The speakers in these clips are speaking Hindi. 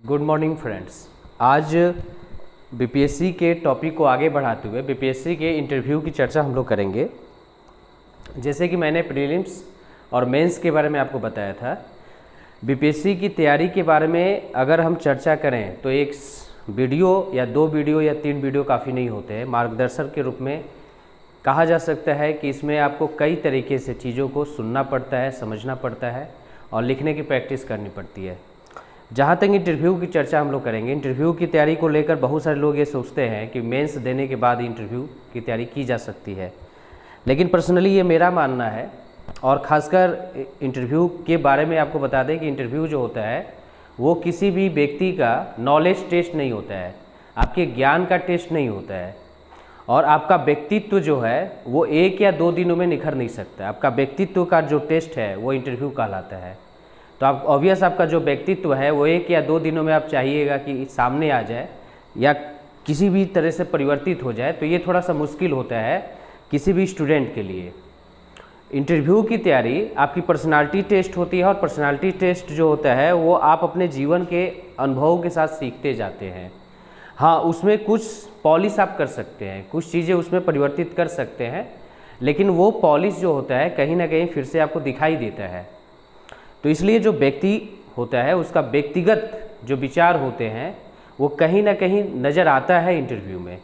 Good morning friends. आज बीपीएससी के टॉपिक को आगे बढ़ाते हुए बीपीएससी के इंटरव्यू की चर्चा हम लोग करेंगे। जैसे कि मैंने प्रीलिम्स और मेंस के बारे में आपको बताया था, बीपीएससी की तैयारी के बारे में अगर हम चर्चा करें तो एक वीडियो या 2 वीडियो या 3 वीडियो काफ़ी नहीं होते हैं। मार्गदर्शक के रूप में कहा जा सकता है कि इसमें आपको कई तरीके से चीज़ों को सुनना पड़ता है, समझना पड़ता है और लिखने की प्रैक्टिस करनी पड़ती है। जहाँ तक इंटरव्यू की चर्चा हम लोग करेंगे, इंटरव्यू की तैयारी को लेकर बहुत सारे लोग ये सोचते हैं कि मेंस देने के बाद इंटरव्यू की तैयारी की जा सकती है, लेकिन पर्सनली ये मेरा मानना है। और ख़ासकर इंटरव्यू के बारे में आपको बता दें कि इंटरव्यू जो होता है वो किसी भी व्यक्ति का नॉलेज टेस्ट नहीं होता है, आपके ज्ञान का टेस्ट नहीं होता है, और आपका व्यक्तित्व जो है वो 1 या 2 दिनों में निखर नहीं सकता। आपका व्यक्तित्व का जो टेस्ट है वो इंटरव्यू कहलाता है। तो आप ऑब्वियस आपका जो व्यक्तित्व है वो 1 या 2 दिनों में आप चाहिएगा कि सामने आ जाए या किसी भी तरह से परिवर्तित हो जाए, तो ये थोड़ा सा मुश्किल होता है किसी भी स्टूडेंट के लिए। इंटरव्यू की तैयारी आपकी पर्सनालिटी टेस्ट होती है, और पर्सनालिटी टेस्ट जो होता है वो आप अपने जीवन के अनुभवों के साथ सीखते जाते हैं। हाँ, उसमें कुछ पॉलिश आप कर सकते हैं, कुछ चीज़ें उसमें परिवर्तित कर सकते हैं, लेकिन वो पॉलिश जो होता है कहीं ना कहीं फिर से आपको दिखाई देता है। तो इसलिए जो व्यक्ति होता है उसका व्यक्तिगत जो विचार होते हैं वो कहीं ना कहीं नज़र आता है इंटरव्यू में।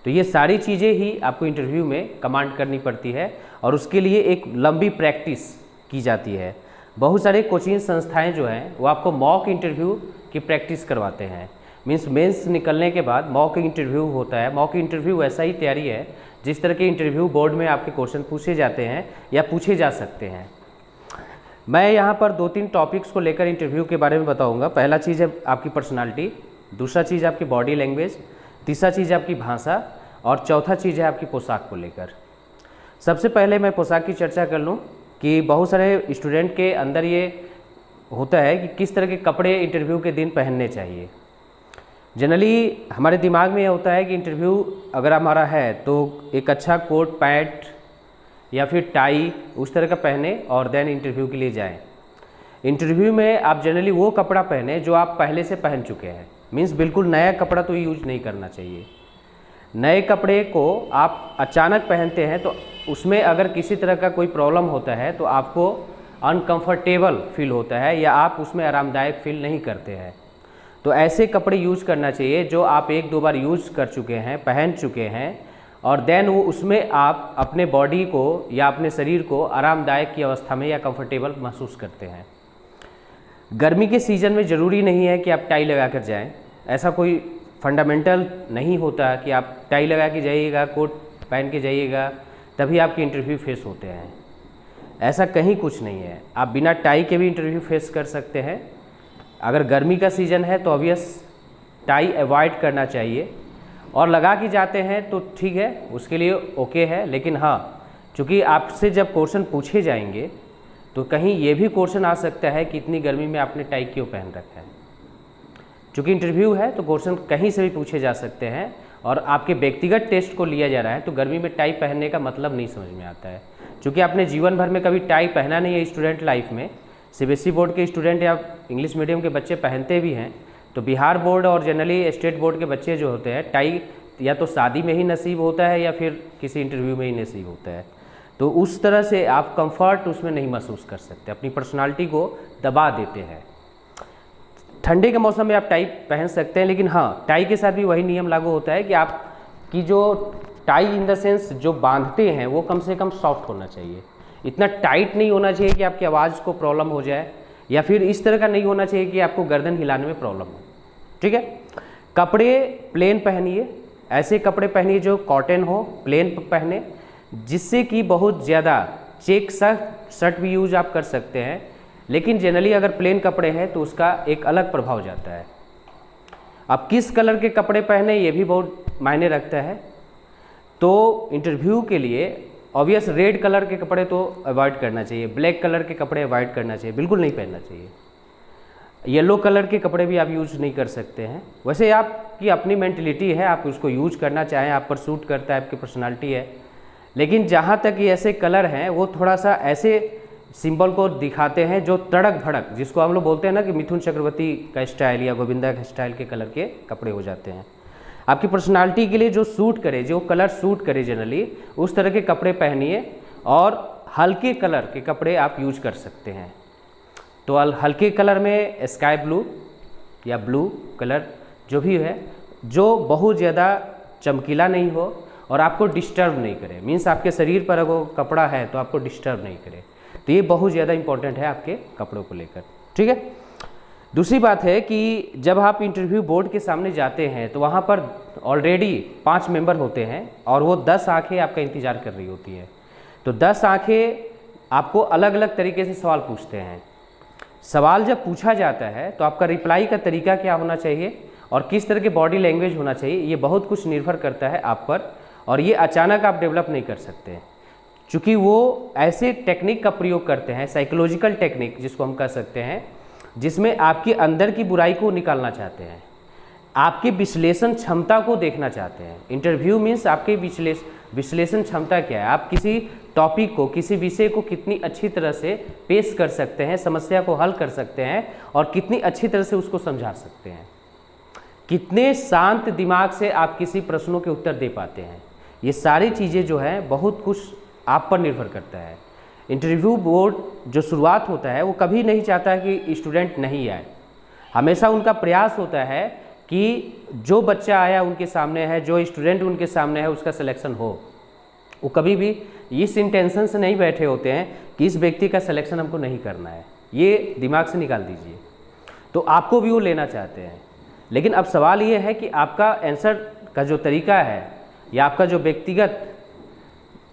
तो ये सारी चीज़ें ही आपको इंटरव्यू में कमांड करनी पड़ती है, और उसके लिए एक लंबी प्रैक्टिस की जाती है। बहुत सारे कोचिंग संस्थाएं जो हैं वो आपको मॉक इंटरव्यू की प्रैक्टिस करवाते हैं। मीन्स मेंस निकलने के बाद मॉक इंटरव्यू होता है। मॉक इंटरव्यू ऐसा ही तैयारी है जिस तरह के इंटरव्यू बोर्ड में आपके क्वेश्चन पूछे जाते हैं या पूछे जा सकते हैं। मैं यहाँ पर 2-3 टॉपिक्स को लेकर इंटरव्यू के बारे में बताऊँगा। पहला चीज़ है आपकी पर्सनालिटी, दूसरा चीज़ आपकी बॉडी लैंग्वेज, तीसरा चीज़ है आपकी भाषा, और चौथा चीज़ है आपकी पोशाक को लेकर। सबसे पहले मैं पोशाक की चर्चा कर लूँ कि बहुत सारे स्टूडेंट के अंदर ये होता है कि किस तरह के कपड़े इंटरव्यू के दिन पहनने चाहिए। जनरली हमारे दिमाग में ये होता है कि इंटरव्यू अगर हमारा है तो एक अच्छा कोट पैंट या फिर टाई उस तरह का पहने और देन इंटरव्यू के लिए जाएं। इंटरव्यू में आप जनरली वो कपड़ा पहने जो आप पहले से पहन चुके हैं। मीन्स बिल्कुल नया कपड़ा तो यूज नहीं करना चाहिए। नए कपड़े को आप अचानक पहनते हैं तो उसमें अगर किसी तरह का कोई प्रॉब्लम होता है तो आपको अनकंफर्टेबल फील होता है या आप उसमें आरामदायक फील नहीं करते हैं। तो ऐसे कपड़े यूज़ करना चाहिए जो आप 1-2 बार यूज़ कर चुके हैं, पहन चुके हैं, और देन वो उसमें आप अपने बॉडी को या अपने शरीर को आरामदायक की अवस्था में या कंफर्टेबल महसूस करते हैं। गर्मी के सीज़न में ज़रूरी नहीं है कि आप टाई लगा कर जाएँ। ऐसा कोई फंडामेंटल नहीं होता कि आप टाई लगा के जाइएगा, कोट पहन के जाइएगा तभी आपके इंटरव्यू फेस होते हैं। ऐसा कहीं कुछ नहीं है। आप बिना टाई के भी इंटरव्यू फेस कर सकते हैं। अगर गर्मी का सीज़न है तो ऑब्वियस टाई अवॉइड करना चाहिए, और लगा के जाते हैं तो ठीक है, उसके लिए ओके है। लेकिन हाँ, चूँकि आपसे जब क्वेश्चन पूछे जाएंगे तो कहीं ये भी क्वेश्चन आ सकता है कि इतनी गर्मी में आपने टाई क्यों पहन रखा है। चूँकि इंटरव्यू है तो क्वेश्चन कहीं से भी पूछे जा सकते हैं, और आपके व्यक्तिगत टेस्ट को लिया जा रहा है तो गर्मी में टाई पहनने का मतलब नहीं समझ में आता है। चूँकि आपने जीवन भर में कभी टाई पहना नहीं है स्टूडेंट लाइफ में। सीबीएसई बोर्ड के स्टूडेंट या इंग्लिश मीडियम के बच्चे पहनते भी हैं, तो बिहार बोर्ड और जनरली स्टेट बोर्ड के बच्चे जो होते हैं टाई या तो शादी में ही नसीब होता है या फिर किसी इंटरव्यू में ही नसीब होता है। तो उस तरह से आप कंफर्ट उसमें नहीं महसूस कर सकते, अपनी पर्सनालिटी को दबा देते हैं। ठंडे के मौसम में आप टाई पहन सकते हैं, लेकिन हाँ, टाई के साथ भी वही नियम लागू होता है कि आपकी जो टाई इन द सेंस जो बांधते हैं वो कम से कम सॉफ्ट होना चाहिए। इतना टाइट नहीं होना चाहिए कि आपकी आवाज़ को प्रॉब्लम हो जाए, या फिर इस तरह का नहीं होना चाहिए कि आपको गर्दन हिलाने में प्रॉब्लम हो। ठीक है, कपड़े प्लेन पहनिए, ऐसे कपड़े पहनिए जो कॉटन हो, प्लेन पहने, जिससे कि बहुत ज़्यादा चेक शर्ट भी यूज आप कर सकते हैं, लेकिन जनरली अगर प्लेन कपड़े हैं तो उसका एक अलग प्रभाव जाता है। आप किस कलर के कपड़े पहने ये भी बहुत मायने रखता है। तो इंटरव्यू के लिए ऑब्वियस रेड कलर के कपड़े तो अवॉइड करना चाहिए, ब्लैक कलर के कपड़े अवॉइड करना चाहिए, बिल्कुल नहीं पहनना चाहिए। येलो कलर के कपड़े भी आप यूज़ नहीं कर सकते हैं। वैसे आपकी अपनी मेंटलिटी है, आप उसको यूज करना चाहें, आप पर सूट करता है, आपकी पर्सनालिटी है। लेकिन जहाँ तक ये ऐसे कलर हैं वो थोड़ा सा ऐसे सिंबल को दिखाते हैं जो तड़क भड़क, जिसको हम लोग बोलते हैं ना कि मिथुन चक्रवर्ती का स्टाइल या गोविंदा का स्टाइल के कलर के कपड़े हो जाते हैं। आपकी पर्सनालिटी के लिए जो सूट करे, जो कलर सूट करे जनरली, उस तरह के कपड़े पहनिए और हल्के कलर के कपड़े आप यूज कर सकते हैं। तो हल्के कलर में स्काई ब्लू या ब्लू कलर जो भी है, जो बहुत ज़्यादा चमकीला नहीं हो और आपको डिस्टर्ब नहीं करे, मीन्स आपके शरीर पर अगर कपड़ा है तो आपको डिस्टर्ब नहीं करे। तो ये बहुत ज़्यादा इंपॉर्टेंट है आपके कपड़ों को लेकर, ठीक है। दूसरी बात है कि जब आप इंटरव्यू बोर्ड के सामने जाते हैं तो वहाँ पर ऑलरेडी 5 मेंबर होते हैं और वो 10 आँखें आपका इंतज़ार कर रही होती है। तो 10 आँखें आपको अलग अलग तरीके से सवाल पूछते हैं। सवाल जब पूछा जाता है तो आपका रिप्लाई का तरीका क्या होना चाहिए और किस तरह के बॉडी लैंग्वेज होना चाहिए, ये बहुत कुछ निर्भर करता है आप पर, और ये अचानक आप डेवलप नहीं कर सकते हैं, क्योंकि वो ऐसे टेक्निक का प्रयोग करते हैं, साइकोलॉजिकल टेक्निक जिसको हम कह सकते हैं, जिसमें आपके अंदर की बुराई को निकालना चाहते हैं, आपके विश्लेषण क्षमता को देखना चाहते हैं। इंटरव्यू मीन्स आपके विश्लेषण क्षमता क्या है, आप किसी टॉपिक को, किसी विषय को कितनी अच्छी तरह से पेश कर सकते हैं, समस्या को हल कर सकते हैं और कितनी अच्छी तरह से उसको समझा सकते हैं, कितने शांत दिमाग से आप किसी प्रश्नों के उत्तर दे पाते हैं। ये सारी चीज़ें जो है बहुत कुछ आप पर निर्भर करता है। इंटरव्यू बोर्ड जो शुरुआत होता है वो कभी नहीं चाहता है कि स्टूडेंट नहीं आए, हमेशा उनका प्रयास होता है कि जो बच्चा आया उनके सामने है, जो स्टूडेंट उनके सामने है, उसका सिलेक्शन हो। वो कभी भी इस इंटेंशन से नहीं बैठे होते हैं कि इस व्यक्ति का सिलेक्शन हमको नहीं करना है, ये दिमाग से निकाल दीजिए। तो आपको भी वो लेना चाहते हैं, लेकिन अब सवाल ये है कि आपका आंसर का जो तरीका है या आपका जो व्यक्तिगत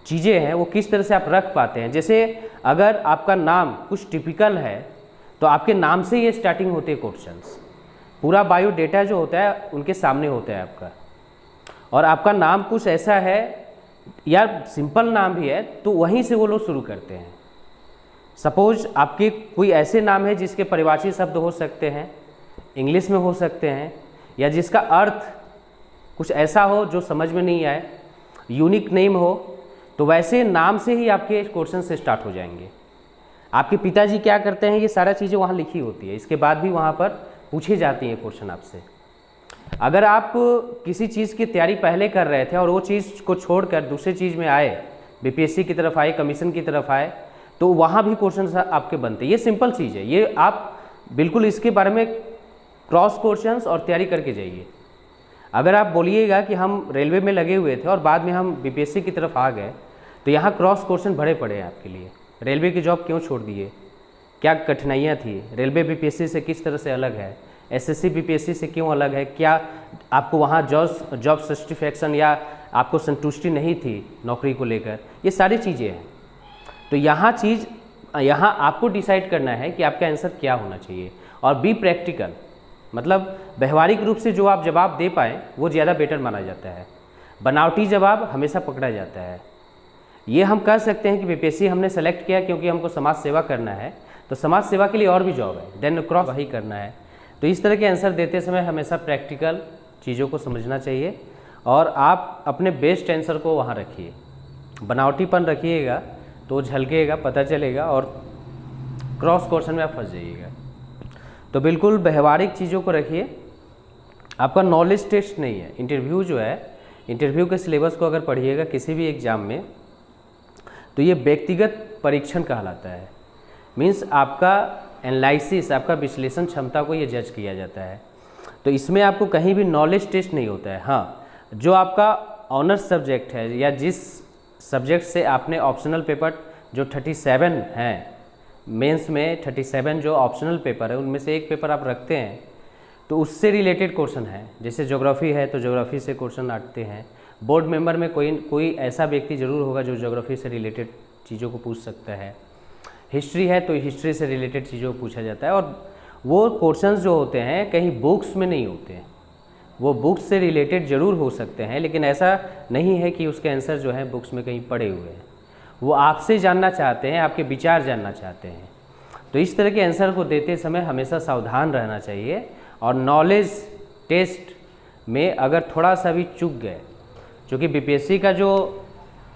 चीज़ें हैं वो किस तरह से आप रख पाते हैं। जैसे अगर आपका नाम कुछ टिपिकल है तो आपके नाम से ये स्टार्टिंग होते हैं क्वेश्चंस, पूरा बायोडेटा जो होता है उनके सामने होता है आपका, और आपका नाम कुछ ऐसा है या सिंपल नाम भी है तो वहीं से वो लोग शुरू करते हैं। सपोज आपके कोई ऐसे नाम है जिसके परिभाषी शब्द हो सकते हैं, इंग्लिश में हो सकते हैं, या जिसका अर्थ कुछ ऐसा हो जो समझ में नहीं आए, यूनिक नेम हो, तो वैसे नाम से ही आपके क्वेश्चन से स्टार्ट हो जाएंगे। आपके पिताजी क्या करते हैं, ये सारा चीज़ें वहाँ लिखी होती है, इसके बाद भी वहाँ पर पूछे जाती हैं क्वेश्चन आपसे। अगर आप किसी चीज़ की तैयारी पहले कर रहे थे और वो चीज़ को छोड़कर दूसरी चीज़ में आए, बीपीएससी की तरफ आए, कमीशन की तरफ आए, तो वहाँ भी क्वेश्चन आपके बनते हैं। ये सिंपल चीज़ है, ये आप बिल्कुल इसके बारे में क्रॉस क्वेश्चंस और तैयारी करके जाइए। अगर आप बोलिएगा कि हम रेलवे में लगे हुए थे और बाद में हम बीपीएससी की तरफ आ गए, तो यहाँ क्रॉस क्वेश्चन भरे पड़े हैं आपके लिए। रेलवे की जॉब क्यों छोड़ दिए, क्या कठिनाइयाँ थी, रेलवे बीपीएससी से किस तरह से अलग है, एसएससी बीपीएससी से क्यों अलग है, क्या आपको वहाँ जॉब सेटिस्फैक्शन या आपको संतुष्टि नहीं थी नौकरी को लेकर, ये सारी चीज़ें हैं। तो यहाँ आपको डिसाइड करना है कि आपका आंसर क्या होना चाहिए, और बी प्रैक्टिकल, मतलब व्यवहारिक रूप से जो आप जवाब दे पाएँ वो ज़्यादा बेटर माना जाता है। बनावटी जवाब हमेशा पकड़ा जाता है। ये हम कह सकते हैं कि बीपीएससी हमने सेलेक्ट किया क्योंकि हमको समाज सेवा करना है, तो समाज सेवा के लिए और भी जॉब है, देन क्रॉस वही करना है। तो इस तरह के आंसर देते समय हमेशा प्रैक्टिकल चीज़ों को समझना चाहिए और आप अपने बेस्ट आंसर को वहाँ रखिए। बनावटीपन रखिएगा तो झलकेगा, पता चलेगा और क्रॉस क्वेश्चन में आप फंस जाइएगा। तो बिल्कुल व्यवहारिक चीज़ों को रखिए। आपका नॉलेज टेस्ट नहीं है, इंटरव्यू जो है, इंटरव्यू के सिलेबस को अगर पढ़िएगा किसी भी एग्ज़ाम में, तो ये व्यक्तिगत परीक्षण कहलाता है। मीन्स आपका एनालिसिस, आपका विश्लेषण क्षमता को ये जज किया जाता है। तो इसमें आपको कहीं भी नॉलेज टेस्ट नहीं होता है। हाँ, जो आपका ऑनर्स सब्जेक्ट है या जिस सब्जेक्ट से आपने ऑप्शनल पेपर जो 37 हैं, मेंस में 37 जो ऑप्शनल पेपर है उनमें से एक पेपर आप रखते हैं, तो उससे रिलेटेड क्वेश्चन है। जैसे ज्योग्राफी है तो ज्योग्राफी से क्वेश्चन आते हैं। बोर्ड मेंबर में कोई ऐसा व्यक्ति ज़रूर होगा जो ज्योग्राफी से रिलेटेड चीज़ों को पूछ सकता है। हिस्ट्री है तो हिस्ट्री से रिलेटेड चीज़ों को पूछा जाता है। और वो क्वेश्चंस जो होते हैं कहीं बुक्स में नहीं होते हैं, वो बुक्स से रिलेटेड ज़रूर हो सकते हैं, लेकिन ऐसा नहीं है कि उसके आंसर जो है बुक्स में कहीं पड़े हुए हैं। वो आपसे जानना चाहते हैं, आपके विचार जानना चाहते हैं। तो इस तरह के आंसर को देते समय हमेशा सावधान रहना चाहिए। और नॉलेज टेस्ट में अगर थोड़ा सा भी चूक गए, क्योंकि बीपीएससी का जो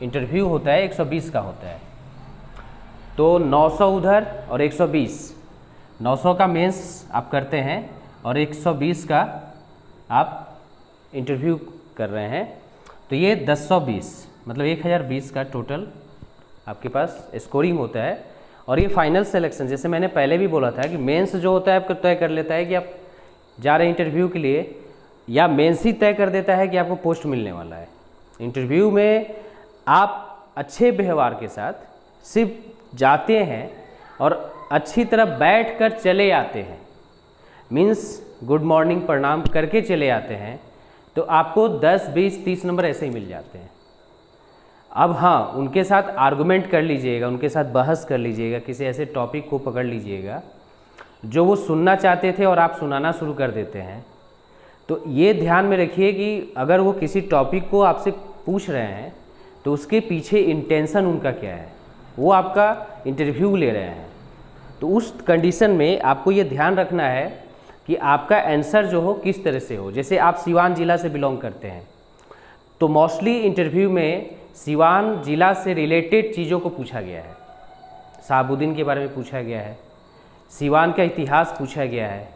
इंटरव्यू होता है 120 का होता है, तो 900 उधर और 120, 900 का मेंस आप करते हैं और 120 का आप इंटरव्यू कर रहे हैं, तो ये 1020 मतलब 1020 का टोटल आपके पास स्कोरिंग होता है। और ये फाइनल सिलेक्शन, जैसे मैंने पहले भी बोला था कि मेंस जो होता है आपको तय कर लेता है कि आप जा रहे हैं इंटरव्यू के लिए, या मेंस ही तय कर देता है कि आपको पोस्ट मिलने वाला है। इंटरव्यू में आप अच्छे व्यवहार के साथ सिर्फ जाते हैं और अच्छी तरह बैठ कर चले आते हैं, मीन्स गुड मॉर्निंग प्रणाम करके चले आते हैं, तो आपको 10, 20, 30 नंबर ऐसे ही मिल जाते हैं। अब हाँ, उनके साथ आर्गुमेंट कर लीजिएगा, उनके साथ बहस कर लीजिएगा, किसी ऐसे टॉपिक को पकड़ लीजिएगा जो वो सुनना चाहते थे और आप सुनाना शुरू कर देते हैं। तो ये ध्यान में रखिए कि अगर वो किसी टॉपिक को आपसे पूछ रहे हैं तो उसके पीछे इंटेंशन उनका क्या है, वो आपका इंटरव्यू ले रहे हैं। तो उस कंडीशन में आपको ये ध्यान रखना है कि आपका आंसर जो हो किस तरह से हो। जैसे आप सिवान ज़िला से बिलोंग करते हैं तो मोस्टली इंटरव्यू में सिवान ज़िला से रिलेटेड चीज़ों को पूछा गया है। शहाबुद्दीन के बारे में पूछा गया है, सिवान का इतिहास पूछा गया है,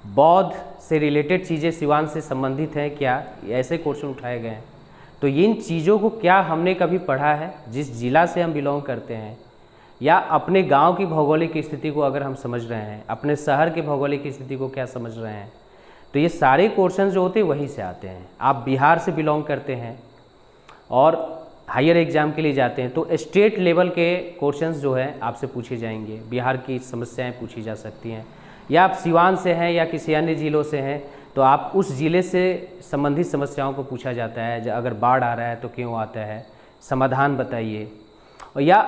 बौद्ध से रिलेटेड चीज़ें सिवान से संबंधित हैं क्या, ऐसे क्वेश्चन उठाए गए हैं। तो इन चीज़ों को क्या हमने कभी पढ़ा है, जिस ज़िला से हम बिलोंग करते हैं, या अपने गांव की भौगोलिक स्थिति को अगर हम समझ रहे हैं, अपने शहर के भौगोलिक स्थिति को क्या समझ रहे हैं, तो ये सारे क्वेश्चन जो होते हैं वहीं से आते हैं। आप बिहार से बिलोंग करते हैं और हायर एग्ज़ाम के लिए जाते हैं तो स्टेट लेवल के क्वेश्चंस जो है आपसे पूछे जाएंगे, बिहार की समस्याएं पूछी जा सकती हैं। या आप सिवान से हैं या किसी अन्य ज़िलों से हैं तो आप उस ज़िले से संबंधित समस्याओं को पूछा जाता है। अगर बाढ़ आ रहा है तो क्यों आता है, समाधान बताइए। और या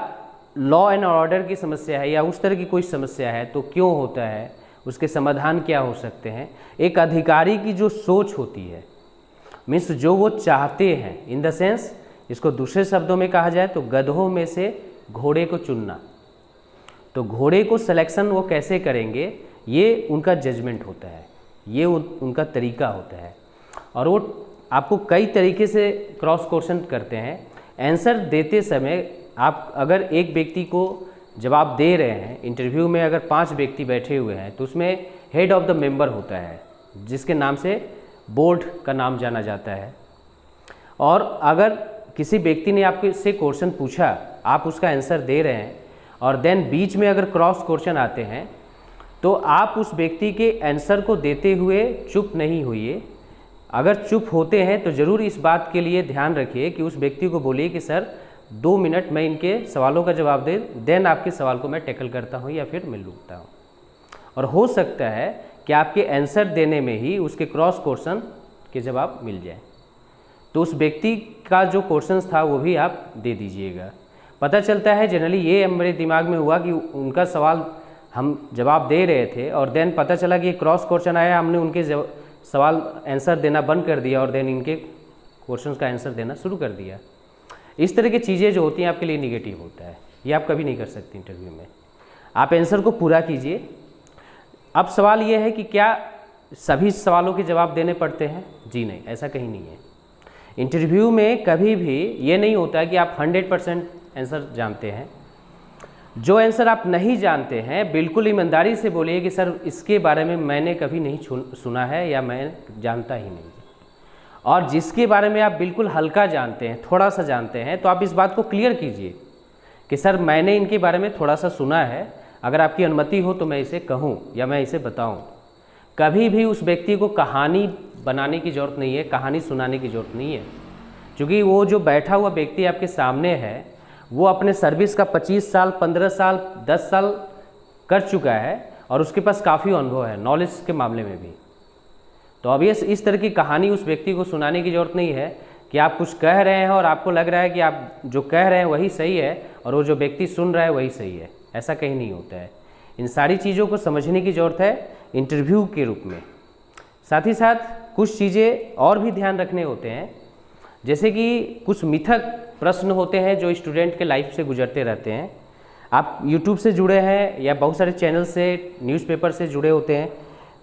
लॉ एंड ऑर्डर की समस्या है या उस तरह की कोई समस्या है तो क्यों होता है, उसके समाधान क्या हो सकते हैं। एक अधिकारी की जो सोच होती है, मीन्स जो वो चाहते हैं, इन द सेंस इसको दूसरे शब्दों में कहा जाए तो गधों में से घोड़े को चुनना। तो घोड़े को सिलेक्शन वो कैसे करेंगे, ये उनका जजमेंट होता है, ये उनका तरीका होता है। और वो आपको कई तरीके से क्रॉस क्वेश्चन करते हैं। आंसर देते समय आप अगर एक व्यक्ति को जवाब दे रहे हैं, इंटरव्यू में अगर 5 व्यक्ति बैठे हुए हैं तो उसमें हेड ऑफ द मेंबर होता है जिसके नाम से बोर्ड का नाम जाना जाता है। और अगर किसी व्यक्ति ने आपके से क्वेश्चन पूछा, आप उसका आंसर दे रहे हैं और देन बीच में अगर क्रॉस क्वेश्चन आते हैं तो आप उस व्यक्ति के आंसर को देते हुए चुप नहीं होइए। अगर चुप होते हैं तो ज़रूर इस बात के लिए ध्यान रखिए कि उस व्यक्ति को बोलिए कि सर 2 मिनट मैं इनके सवालों का जवाब दे, देन आपके सवाल को मैं टैकल करता हूँ या फिर मैं लूटता हूँ। और हो सकता है कि आपके आंसर देने में ही उसके क्रॉस क्वेश्चन के जवाब मिल जाए, तो उस व्यक्ति का जो क्वेश्चन था वो भी आप दे दीजिएगा। पता चलता है जनरली ये मेरे दिमाग में हुआ कि उनका सवाल हम जवाब दे रहे थे और देन पता चला कि क्रॉस क्वेश्चन आया, हमने उनके सवाल आंसर देना बंद कर दिया और देन इनके क्वेश्चन का आंसर देना शुरू कर दिया। इस तरह की चीज़ें जो होती हैं आपके लिए निगेटिव होता है, ये आप कभी नहीं कर सकते इंटरव्यू में। आप आंसर को पूरा कीजिए। अब सवाल ये है कि क्या सभी सवालों के जवाब देने पड़ते हैं? जी नहीं, ऐसा कहीं नहीं है। इंटरव्यू में कभी भी ये नहीं होता है कि आप 100% आंसर जानते हैं। जो आंसर आप नहीं जानते हैं बिल्कुल ईमानदारी से बोलिए कि सर इसके बारे में मैंने कभी नहीं सुना है या मैं जानता ही नहीं। और जिसके बारे में आप बिल्कुल हल्का जानते हैं, थोड़ा सा जानते हैं, तो आप इस बात को क्लियर कीजिए कि सर मैंने इनके बारे में थोड़ा सा सुना है, अगर आपकी अनुमति हो तो मैं इसे कहूँ या मैं इसे बताऊँ। कभी भी उस व्यक्ति को कहानी बनाने की ज़रूरत नहीं है, कहानी सुनाने की ज़रूरत नहीं है, क्योंकि वो जो बैठा हुआ व्यक्ति आपके सामने है वो अपने सर्विस का 25 साल, 15 साल, 10 साल कर चुका है और उसके पास काफ़ी अनुभव है नॉलेज के मामले में भी। तो अब इस तरह की कहानी उस व्यक्ति को सुनाने की ज़रूरत नहीं है कि आप कुछ कह रहे हैं और आपको लग रहा है कि आप जो कह रहे हैं वही सही है और वो जो व्यक्ति सुन रहा है वही सही है। ऐसा कहीं नहीं होता है। इन सारी चीज़ों को समझने की ज़रूरत है इंटरव्यू के रूप में। साथ ही साथ कुछ चीज़ें और भी ध्यान रखने होते हैं, जैसे कि कुछ मिथक प्रश्न होते हैं जो स्टूडेंट के लाइफ से गुजरते रहते हैं। आप यूट्यूब से जुड़े हैं या बहुत सारे चैनल से, न्यूज़पेपर से जुड़े होते हैं,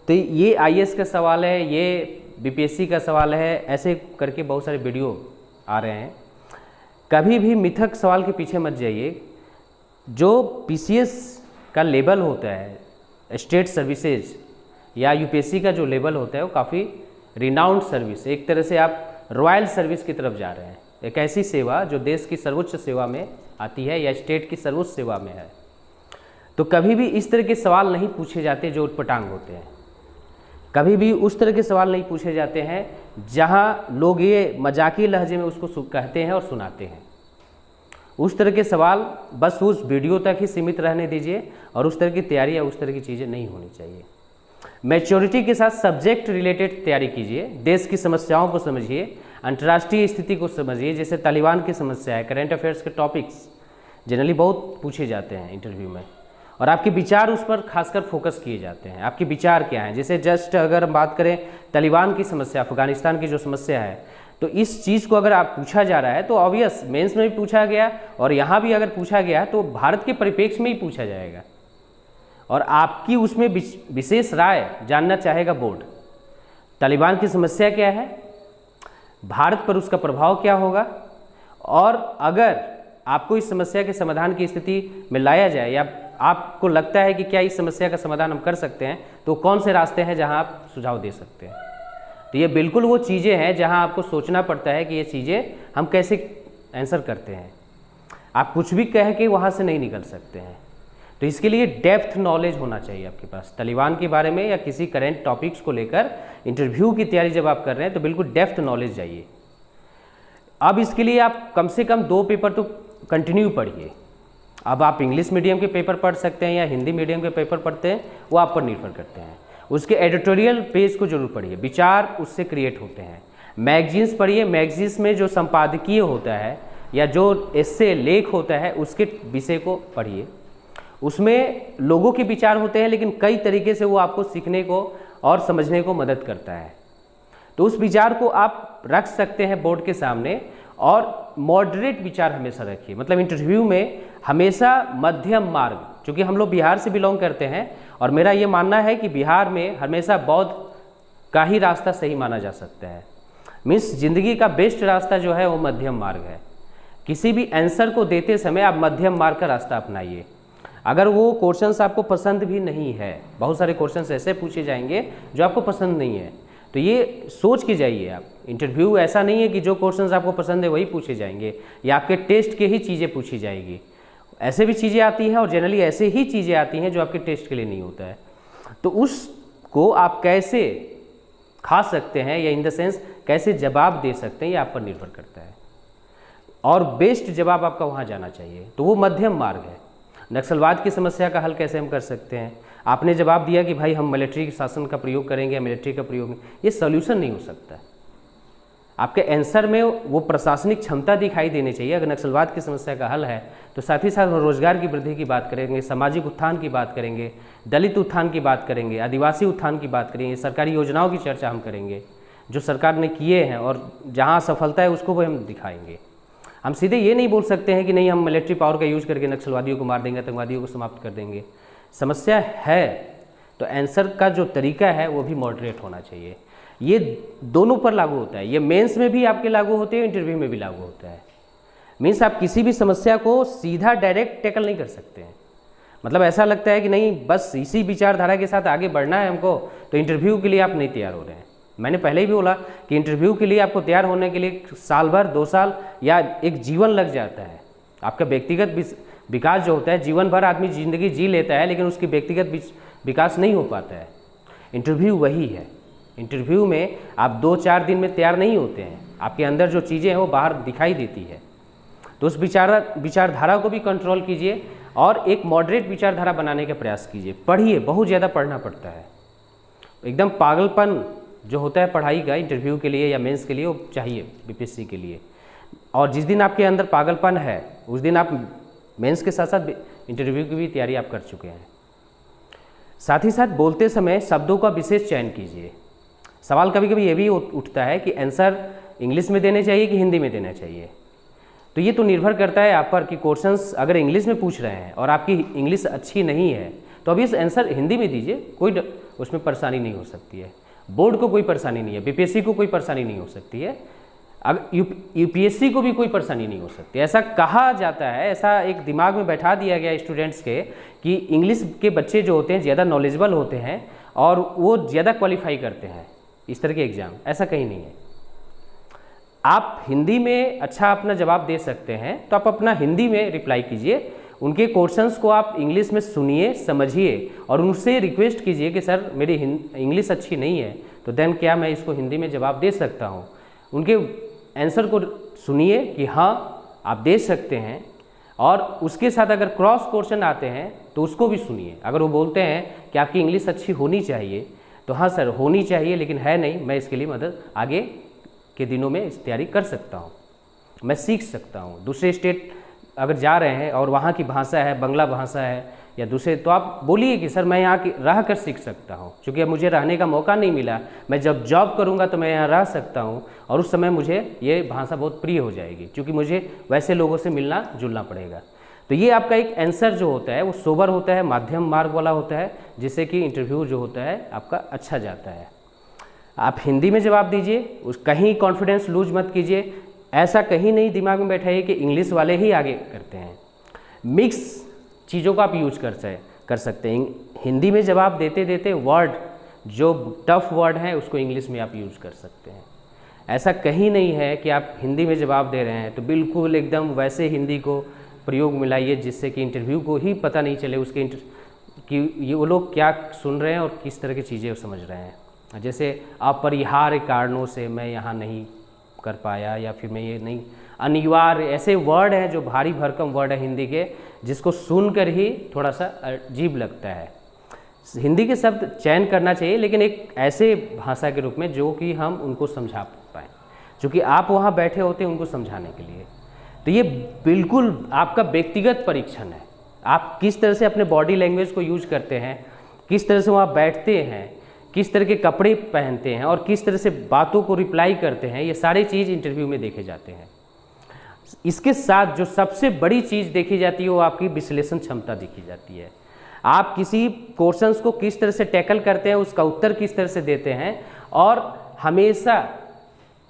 तो ये IAS का सवाल है, ये BPSC का सवाल है, ऐसे करके बहुत सारे वीडियो आ रहे हैं। कभी भी मिथक सवाल के पीछे मत जाइए। जो पीसीएस का लेवल होता है, स्टेट सर्विसेज या यूपीएससी का जो लेवल होता है, वो काफ़ी रिनाउंड सर्विस, एक तरह से आप रॉयल सर्विस की तरफ जा रहे हैं। एक ऐसी सेवा जो देश की सर्वोच्च सेवा में आती है या स्टेट की सर्वोच्च सेवा में है। तो कभी भी इस तरह के सवाल नहीं पूछे जाते जो उटपटांग होते हैं, कभी भी उस तरह के सवाल नहीं पूछे जाते हैं जहां लोग ये मजाकी लहजे में उसको कहते हैं और सुनाते हैं। उस तरह के सवाल बस उस वीडियो तक ही सीमित रहने दीजिए और उस तरह की तैयारी या उस तरह की चीज़ें नहीं होनी चाहिए। मैच्योरिटी के साथ सब्जेक्ट रिलेटेड तैयारी कीजिए, देश की समस्याओं को समझिए, अंतर्राष्ट्रीय स्थिति को समझिए, जैसे तालिबान की समस्या है, करंट अफेयर्स के टॉपिक्स जनरली बहुत पूछे जाते हैं इंटरव्यू में और आपके विचार उस पर खासकर फोकस किए जाते हैं। आपके विचार क्या हैं, जैसे जस्ट अगर हम बात करें तालिबान की समस्या, अफगानिस्तान की जो समस्या है, तो इस चीज़ को अगर आप पूछा जा रहा है तो ऑब्वियस मेंस में भी पूछा गया और यहाँ भी अगर पूछा गया तो भारत के परिप्रेक्ष्य में ही पूछा जाएगा और आपकी उसमें विशेष राय जानना चाहेगा बोर्ड। तालिबान की समस्या क्या है, भारत पर उसका प्रभाव क्या होगा, और अगर आपको इस समस्या के समाधान की स्थिति में लाया जाए या आपको लगता है कि क्या इस समस्या का समाधान हम कर सकते हैं, तो कौन से रास्ते हैं जहां आप सुझाव दे सकते हैं। तो ये बिल्कुल वो चीज़ें हैं जहां आपको सोचना पड़ता है कि ये चीज़ें हम कैसे आंसर करते हैं। आप कुछ भी कह के वहाँ से नहीं निकल सकते हैं। तो इसके लिए डेप्थ नॉलेज होना चाहिए आपके पास तालिबान के बारे में या किसी करेंट टॉपिक्स को लेकर। इंटरव्यू की तैयारी जब आप कर रहे हैं तो बिल्कुल डेप्थ नॉलेज चाहिए। अब इसके लिए आप कम से कम 2 पेपर तो कंटिन्यू पढ़िए। अब आप इंग्लिश मीडियम के पेपर पढ़ सकते हैं या हिंदी मीडियम के पेपर पढ़ते हैं, वो आप पर निर्भर करते हैं। उसके एडिटोरियल पेज को जरूर पढ़िए, विचार उससे क्रिएट होते हैं। मैगजीन्स पढ़िए, मैगजीन्स में जो संपादकीय होता है या जो एस्से लेख होता है उसके विषय को पढ़िए। उसमें लोगों के विचार होते हैं लेकिन कई तरीके से वो आपको सीखने को और समझने को मदद करता है। तो उस विचार को आप रख सकते हैं बोर्ड के सामने और मॉडरेट विचार हमेशा रखिए। मतलब इंटरव्यू में हमेशा मध्यम मार्ग, क्योंकि हम लोग बिहार से बिलोंग करते हैं और मेरा ये मानना है कि बिहार में हमेशा बौद्ध का ही रास्ता सही माना जा सकता है। मीन्स जिंदगी का बेस्ट रास्ता जो है वो मध्यम मार्ग है। किसी भी आंसर को देते समय आप मध्यम मार्ग का रास्ता अपनाइए। अगर वो क्वेश्चंस आपको पसंद भी नहीं है, बहुत सारे क्वेश्चंस ऐसे पूछे जाएंगे जो आपको पसंद नहीं है, तो ये सोच के जाइए आप। इंटरव्यू ऐसा नहीं है कि जो क्वेश्चंस आपको पसंद है वही पूछे जाएंगे या आपके टेस्ट के ही चीज़ें पूछी जाएगी। ऐसे भी चीज़ें आती हैं और जनरली ऐसे ही चीज़ें आती हैं जो आपके टेस्ट के लिए नहीं होता है। तो उसको आप कैसे खा सकते हैं या इन द सेंस कैसे जवाब दे सकते हैं, ये आप पर निर्भर करता है और बेस्ट जवाब आपका वहाँ जाना चाहिए। तो वो मध्यम मार्ग है। नक्सलवाद की समस्या का हल कैसे हम कर सकते हैं, आपने जवाब दिया कि भाई हम मिलिट्री शासन का प्रयोग करेंगे या मिलिट्री का प्रयोग, ये सॉल्यूशन नहीं हो सकता। आपके आंसर में वो प्रशासनिक क्षमता दिखाई देनी चाहिए। अगर नक्सलवाद की समस्या का हल है तो साथ ही साथ रोजगार की वृद्धि की बात करेंगे, सामाजिक उत्थान की बात करेंगे, दलित उत्थान की बात करेंगे, आदिवासी उत्थान की बात करेंगे, सरकारी योजनाओं की चर्चा हम करेंगे जो सरकार ने किए हैं और जहाँ सफलता है उसको भी हम दिखाएंगे। हम सीधे ये नहीं बोल सकते हैं कि नहीं हम मिलिट्री पावर का यूज करके नक्सलवादियों को मार देंगे, आतंकवादियों को समाप्त कर देंगे। समस्या है तो आंसर का जो तरीका है वो भी मॉडरेट होना चाहिए। ये दोनों पर लागू होता है, ये मेंस में भी आपके लागू होते हैं, इंटरव्यू में भी लागू होता है। मीन्स आप किसी भी समस्या को सीधा डायरेक्ट टैकल नहीं कर सकते हैं। मतलब ऐसा लगता है कि नहीं बस इसी विचारधारा के साथ आगे बढ़ना है हमको, तो इंटरव्यू के लिए आप नहीं तैयार हो रहे हैं। मैंने पहले ही भी बोला कि इंटरव्यू के लिए आपको तैयार होने के लिए साल भर, 2 साल या एक जीवन लग जाता है। आपका व्यक्तिगत विकास जो होता है, जीवन भर आदमी ज़िंदगी जी लेता है लेकिन उसकी व्यक्तिगत विकास नहीं हो पाता है। इंटरव्यू वही है। इंटरव्यू में आप 2-4 दिन में तैयार नहीं होते हैं, आपके अंदर जो चीज़ें हैं वो बाहर दिखाई देती है। तो उस विचारधारा को भी कंट्रोल कीजिए और एक मॉडरेट विचारधारा बनाने का प्रयास कीजिए। पढ़िए, बहुत ज़्यादा पढ़ना पड़ता है। एकदम पागलपन जो होता है पढ़ाई का इंटरव्यू के लिए या मेंस के लिए वो चाहिए बीपीएससी के लिए। और जिस दिन आपके अंदर पागलपन है उस दिन आप मेंस के साथ साथ इंटरव्यू की भी तैयारी आप कर चुके हैं। साथ ही साथ बोलते समय शब्दों का विशेष चयन कीजिए। सवाल कभी कभी ये भी उठता है कि आंसर इंग्लिश में देने चाहिए कि हिंदी में देना चाहिए। तो ये तो निर्भर करता है आप पर कि क्वेश्चंस अगर इंग्लिश में पूछ रहे हैं और आपकी इंग्लिश अच्छी नहीं है तो अभी इस आंसर हिंदी में दीजिए, कोई उसमें परेशानी नहीं हो सकती है। बोर्ड को कोई परेशानी नहीं है, बीपीएससी को कोई परेशानी नहीं हो सकती है। अब यूपीएससी को भी कोई परेशानी नहीं हो सकती। ऐसा कहा जाता है, ऐसा एक दिमाग में बैठा दिया गया स्टूडेंट्स के कि इंग्लिश के बच्चे जो होते हैं ज़्यादा नॉलेजेबल होते हैं और वो ज़्यादा क्वालिफाई करते हैं इस तरह के एग्ज़ाम। ऐसा कहीं नहीं है। आप हिंदी में अच्छा अपना जवाब दे सकते हैं तो आप अपना हिंदी में रिप्लाई कीजिए, उनके क्वेश्चंस को आप इंग्लिश में सुनिए, समझिए और उनसे रिक्वेस्ट कीजिए कि सर मेरी इंग्लिश अच्छी नहीं है तो देन क्या मैं इसको हिंदी में जवाब दे सकता हूँ। उनके आंसर को सुनिए कि हाँ आप दे सकते हैं, और उसके साथ अगर क्रॉस क्वेश्चन आते हैं तो उसको भी सुनिए। अगर वो बोलते हैं कि आपकी इंग्लिश अच्छी होनी चाहिए तो हाँ सर होनी चाहिए लेकिन है नहीं, मैं इसके लिए मदद आगे के दिनों में इस तैयारी कर सकता हूँ, मैं सीख सकता हूँ। दूसरे स्टेट अगर जा रहे हैं और वहाँ की भाषा है, बंगला भाषा है या दूसरे, तो आप बोलिए कि सर मैं यहाँ की रह कर सीख सकता हूँ, क्योंकि अब मुझे रहने का मौका नहीं मिला, मैं जब जॉब करूँगा तो मैं यहाँ रह सकता हूँ और उस समय मुझे ये भाषा बहुत प्रिय हो जाएगी, क्योंकि मुझे वैसे लोगों से मिलना जुलना पड़ेगा। तो ये आपका एक आंसर जो होता है वो सोबर होता है, मध्यम मार्ग वाला होता है, जिससे कि इंटरव्यू जो होता है आपका अच्छा जाता है। आप हिंदी में जवाब दीजिए, उस कहीं कॉन्फिडेंस लूज मत कीजिए, ऐसा कहीं नहीं दिमाग में बैठाइए कि इंग्लिश वाले ही आगे करते हैं। मिक्स चीज़ों का आप यूज कर सकते हैं। हिंदी में जवाब देते देते वर्ड जो टफ वर्ड हैं उसको इंग्लिश में आप यूज कर सकते हैं। ऐसा कहीं नहीं है कि आप हिंदी में जवाब दे रहे हैं तो बिल्कुल एकदम वैसे हिंदी को प्रयोग मिलाइए जिससे कि इंटरव्यू को ही पता नहीं चले उसके कि ये वो लोग क्या सुन रहे हैं और किस तरह की चीज़ें समझ रहे हैं। जैसे अपरिहार्य कारणों से मैं यहाँ नहीं कर पाया, या फिर मैं ये नहीं, अनिवार्य, ऐसे वर्ड हैं जो भारी भरकम वर्ड है हिंदी के, जिसको सुनकर ही थोड़ा सा अजीब लगता है। हिंदी के शब्द चयन करना चाहिए लेकिन एक ऐसे भाषा के रूप में जो कि हम उनको समझा पाएँ, क्योंकि आप वहाँ बैठे होते हैं उनको समझाने के लिए। तो ये बिल्कुल आपका व्यक्तिगत परीक्षण है, आप किस तरह से अपने बॉडी लैंग्वेज को यूज करते हैं, किस तरह से वहाँ बैठते हैं, किस तरह के कपड़े पहनते हैं और किस तरह से बातों को रिप्लाई करते हैं, ये सारी चीज़ इंटरव्यू में देखे जाते हैं। इसके साथ जो सबसे बड़ी चीज़ देखी जाती है वो आपकी विश्लेषण क्षमता देखी जाती है। आप किसी क्वेश्चंस को किस तरह से टैकल करते हैं, उसका उत्तर किस तरह से देते हैं, और हमेशा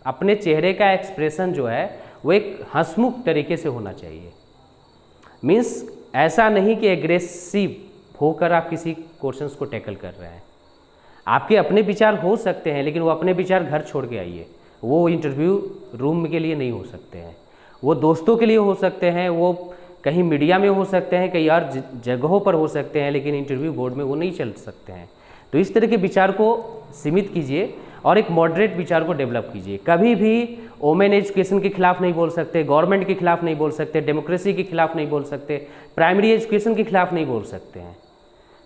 अपने चेहरे का एक्सप्रेशन जो है वो एक हंसमुख तरीके से होना चाहिए। मीन्स ऐसा नहीं कि एग्रेसिव होकर आप किसी क्वेश्चंस को टैकल कर रहे हैं। आपके अपने विचार हो सकते हैं लेकिन वो अपने विचार घर छोड़ के आइए, वो इंटरव्यू रूम के लिए नहीं हो सकते हैं, वो दोस्तों के लिए हो सकते हैं, वो कहीं मीडिया में हो सकते हैं, कई और जगहों पर हो सकते हैं, लेकिन इंटरव्यू बोर्ड में वो नहीं चल सकते हैं। तो इस तरह के विचार को सीमित कीजिए और एक मॉडरेट विचार को डेवलप कीजिए। कभी भी वोमेन एजुकेशन के खिलाफ नहीं बोल सकते, गवर्नमेंट के खिलाफ नहीं बोल सकते, डेमोक्रेसी के खिलाफ नहीं बोल सकते, प्राइमरी एजुकेशन के खिलाफ नहीं बोल सकते हैं।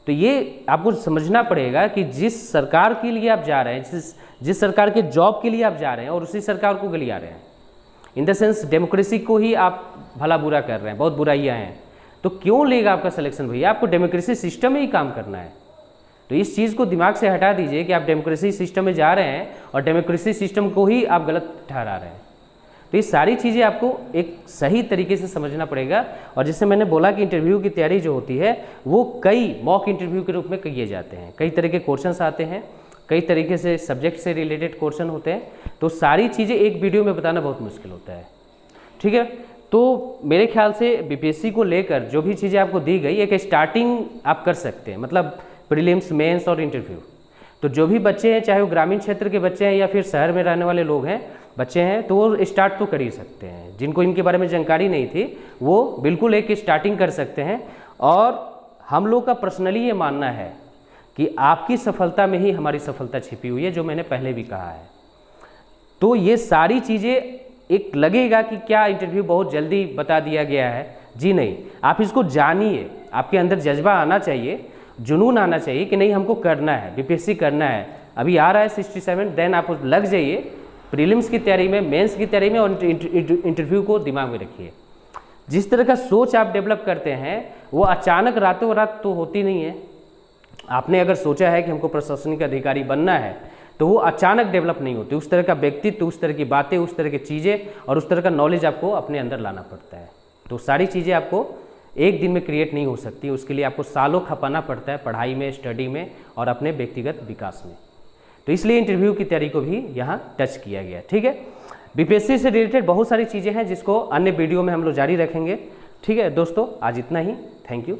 तो ये आपको समझना पड़ेगा कि जिस सरकार के लिए आप जा रहे हैं, जिस सरकार के जॉब के लिए आप जा रहे हैं और उसी सरकार को गलिया रहे हैं, इन द सेंस डेमोक्रेसी को ही आप भला बुरा कर रहे हैं, बहुत बुराइयां हैं, तो क्यों लेगा आपका सिलेक्शन भैया? आपको डेमोक्रेसी सिस्टम में ही काम करना है। तो इस चीज़ को दिमाग से हटा दीजिए कि आप डेमोक्रेसी सिस्टम में जा रहे हैं और डेमोक्रेसी सिस्टम को ही आप गलत ठहरा रहे हैं। तो ये सारी चीज़ें आपको एक सही तरीके से समझना पड़ेगा। और जैसे मैंने बोला कि इंटरव्यू की तैयारी जो होती है वो कई मॉक इंटरव्यू के रूप में किए जाते हैं, कई तरह के क्वेश्चंस आते हैं, कई तरीके से सब्जेक्ट से रिलेटेड क्वेश्चन होते हैं। तो सारी चीज़ें एक वीडियो में बताना बहुत मुश्किल होता है, ठीक है। तो मेरे ख्याल से बीपीएससी को लेकर जो भी चीज़ें आपको दी गई, एक स्टार्टिंग आप कर सकते हैं, मतलब प्रीलिम्स, मेंस और इंटरव्यू। तो जो भी बच्चे हैं, चाहे वो ग्रामीण क्षेत्र के बच्चे हैं या फिर शहर में रहने वाले लोग हैं, बच्चे हैं, तो वो स्टार्ट तो कर ही सकते हैं। जिनको इनके बारे में जानकारी नहीं थी वो बिल्कुल एक स्टार्टिंग कर सकते हैं। और हम लोग का पर्सनली ये मानना है कि आपकी सफलता में ही हमारी सफलता छिपी हुई है, जो मैंने पहले भी कहा है। तो ये सारी चीज़ें, एक लगेगा कि क्या इंटरव्यू बहुत जल्दी बता दिया गया है, जी नहीं, आप इसको जानिए, आपके अंदर जज्बा आना चाहिए, जुनून आना चाहिए कि नहीं हमको करना है, बीपीएससी करना है। अभी आ रहा है 67, देन आप लग जाइए प्रीलिम्स की तैयारी में, मेंस की तैयारी में, और इंटरव्यू को दिमाग में रखिए। जिस तरह का सोच आप डेवलप करते हैं वो अचानक रातों रात तो होती नहीं है। आपने अगर सोचा है कि हमको प्रशासनिक अधिकारी बनना है तो वो अचानक डेवलप नहीं होती। उस तरह का व्यक्तित्व, उस तरह की बातें, उस तरह की चीज़ें और उस तरह का नॉलेज आपको अपने अंदर लाना पड़ता है। तो सारी चीज़ें आपको एक दिन में क्रिएट नहीं हो सकती, उसके लिए आपको सालों खपाना पड़ता है, पढ़ाई में, स्टडी में और अपने व्यक्तिगत विकास में। तो इसलिए इंटरव्यू की तैयारी को भी यहाँ टच किया गया, ठीक है। बीपीएससी से रिलेटेड बहुत सारी चीज़ें हैं जिसको अन्य वीडियो में हम लोग जारी रखेंगे। ठीक है दोस्तों, आज इतना ही। Thank you.